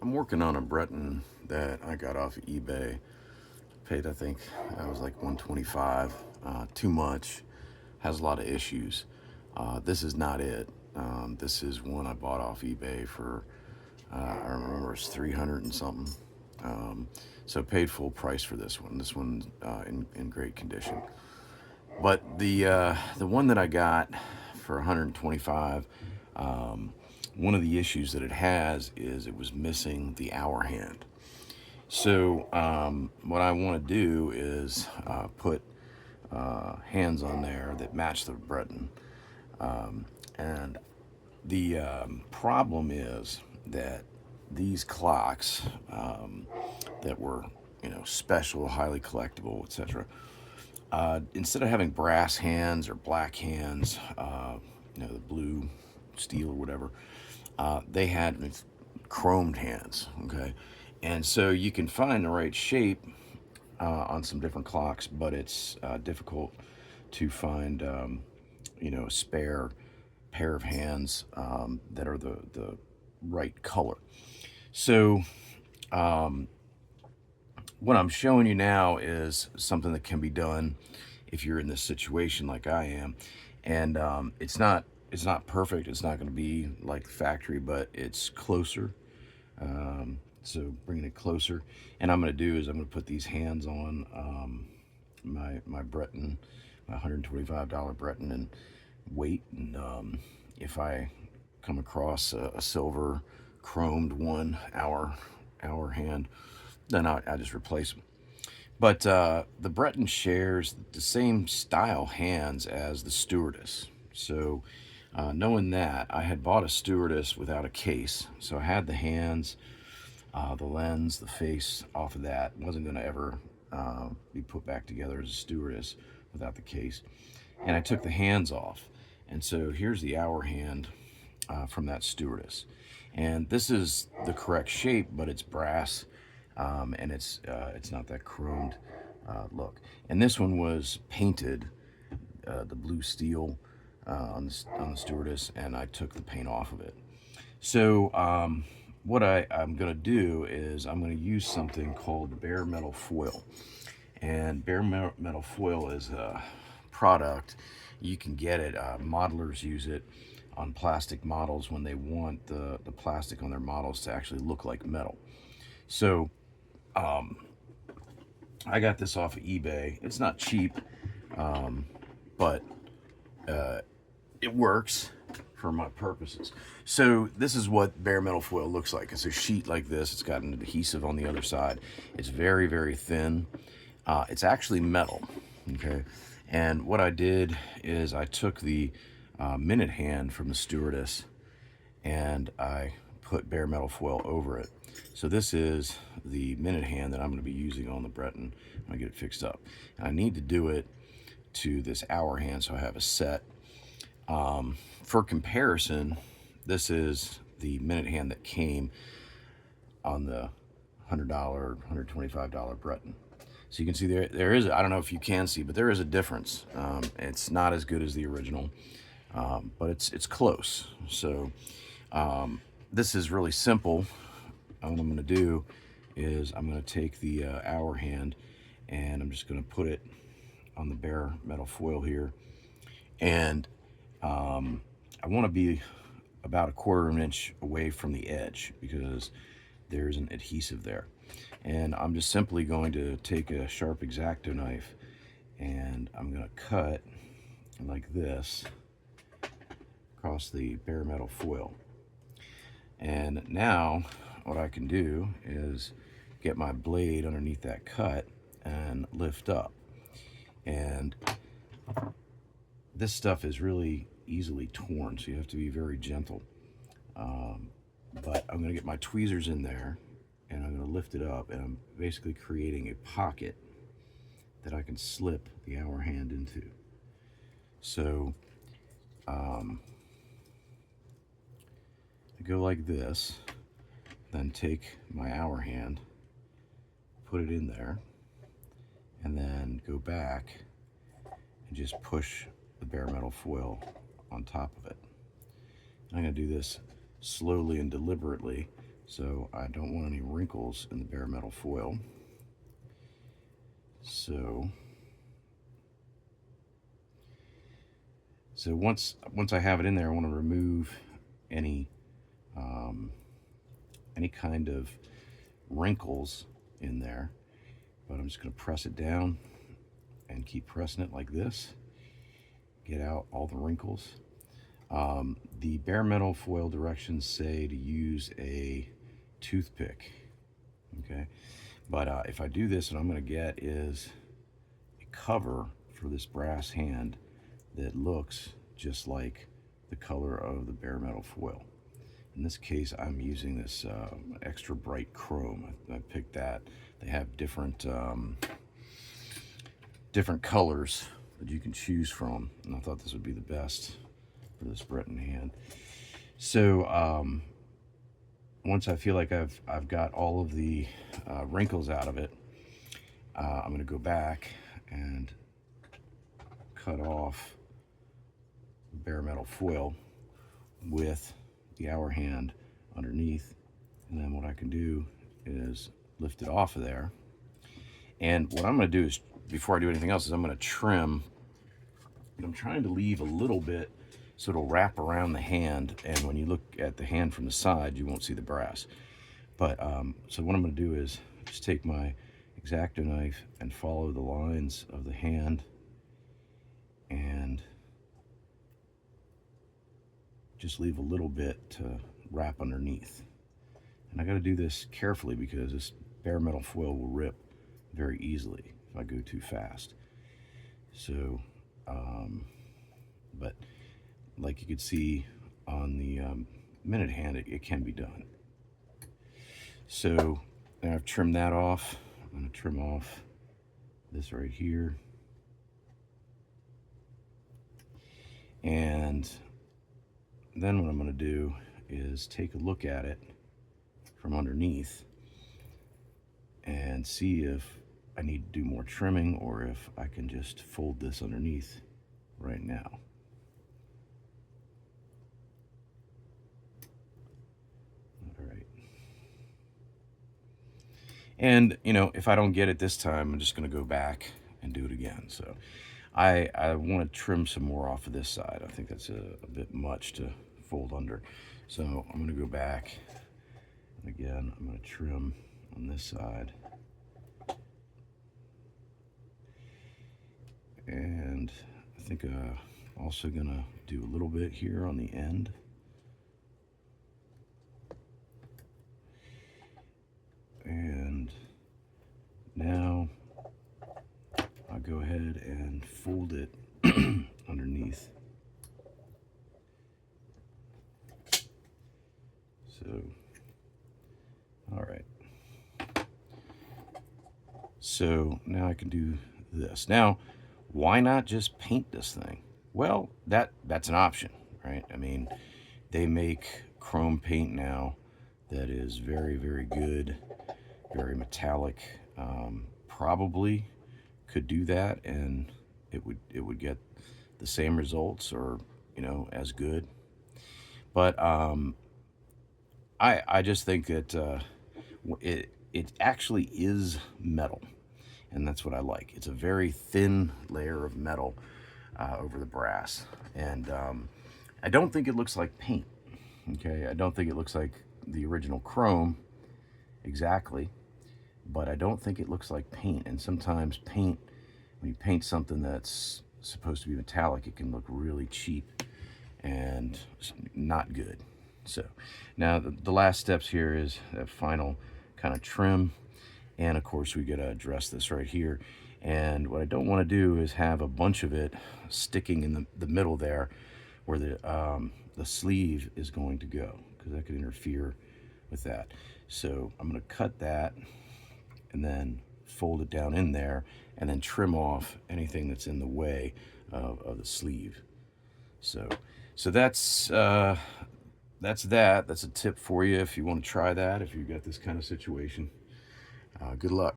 I'm working on a Breton that I got off of eBay. Paid, I think, I was like 125. Too much. Has a lot of issues. This is not it. This is one I bought off eBay for, I remember it's 300 and something. So paid full price for this one. This one's in great condition. But the one that I got for 125, one of the issues that it has is it was missing the hour hand. So what I want to do is put hands on there that match the Breton. And the problem is that these clocks that were, special, highly collectible, etc. Instead of having brass hands or black hands, the blue, steel, or whatever, they had chromed hands. Okay, and so you can find the right shape on some different clocks, but it's difficult to find, a spare pair of hands that are the right color. So what I'm showing you now is something that can be done if you're in this situation like I am, and it's not perfect. It's not going to be like factory, but it's closer. So bringing it closer, and I'm going to do is I'm going to put these hands on my Breton, my $125 Breton, and wait. And if I come across a silver chromed 1 hour hand, then I just replace them. But the Breton shares the same style hands as the Stewardess. So knowing that, I had bought a Stewardess without a case. So I had the hands, the lens, the face off of that. It wasn't going to ever be put back together as a Stewardess without the case. And I took the hands off. And so here's the hour hand from that Stewardess. And this is the correct shape, but it's brass. And it's not that chromed look. And this one was painted the blue steel on the Stewardess, and I took the paint off of it. So what I'm going to do is I'm going to use something called bare metal foil. And bare metal foil is a product you can get it. Modelers use it on plastic models when they want the plastic on their models to actually look like metal. So I got this off of eBay. It's not cheap, but it works for my purposes. So this is what bare metal foil looks like. It's a sheet like this. It's got an adhesive on the other side. It's very, very thin. It's actually metal, okay? And what I did is I took the minute hand from the Stewardess and I put bare metal foil over it. So this is the minute hand that I'm going to be using on the Breton when I get it fixed up. And I need to do it to this hour hand so I have a set. For comparison, this is the minute hand that came on the $100, $125 Breton. So you can see there is, I don't know if you can see, but there is a difference. It's not as good as the original, but it's close. So this is really simple. What I'm going to do is I'm going to take the hour hand and I'm just going to put it on the bare metal foil here. And I want to be about 1/4 of an inch away from the edge because there's an adhesive there. And I'm just simply going to take a sharp X-Acto knife and I'm going to cut like this across the bare metal foil. And now what I can do is get my blade underneath that cut and lift up. And this stuff is really easily torn, so you have to be very gentle. But I'm going to get my tweezers in there and I'm going to lift it up, and I'm basically creating a pocket that I can slip the hour hand into. So I go like this, then take my hour hand, put it in there, and then go back and just push the bare metal foil on top of it. I'm going to do this slowly and deliberately So I don't want any wrinkles in the bare metal foil. So once I have it in there, I want to remove any kind of wrinkles in there. But I'm just going to press it down and keep pressing it like this. Get out all the wrinkles. The bare metal foil directions say to use a toothpick. Okay, but if I do this, what I'm going to get is a cover for this brass hand that looks just like the color of the bare metal foil. In this case, I'm using this extra bright chrome. I picked that. They have different colors that you can choose from, and I thought this would be the best for this Breton hand. So once I feel like I've got all of the wrinkles out of it, I'm going to go back and cut off the bare metal foil with the hour hand underneath, and then what I can do is lift it off of there. And what I'm going to do is, before I do anything else, is I'm going to trim. I'm trying to leave a little bit so it'll wrap around the hand, and when you look at the hand from the side, you won't see the brass. But so what I'm going to do is just take my X-Acto knife and follow the lines of the hand, and just leave a little bit to wrap underneath. And I got to do this carefully because this bare metal foil will rip very easily if I go too fast. So but like you could see on the minute hand, it can be done. So now I've trimmed that off. I'm going to trim off this right here, and then what I'm going to do is take a look at it from underneath and see if I need to do more trimming or if I can just fold this underneath right now. All right. And, you know, if I don't get it this time, I'm just going to go back and do it again. So I want to trim some more off of this side. I think that's a bit much to fold under. So I'm going to go back. And again, I'm going to trim on this side. And I think I'm also going to do a little bit here on the end. And now I'll go ahead and fold it underneath. So, all right. So now I can do this. Now, why not just paint this thing? Well, that's an option, right? I mean, they make chrome paint now that is very, very good, very metallic. Probably could do that, and it would get the same results, or, you know, as good. But I just think that it actually is metal, and that's what I like. It's a very thin layer of metal over the brass, and I don't think it looks like paint. Okay, I don't think it looks like the original chrome exactly, but I don't think it looks like paint. And sometimes paint, when you paint something that's supposed to be metallic, it can look really cheap and not good. So now the last steps here is that final kind of trim, and of course we got to address this right here. And what I don't want to do is have a bunch of it sticking in the middle there where the sleeve is going to go, because that could interfere with that. So I'm going to cut that and then fold it down in there, and then trim off anything that's in the way of the sleeve. So that's that. That's a tip for you if you want to try that, if you've got this kind of situation. Good luck.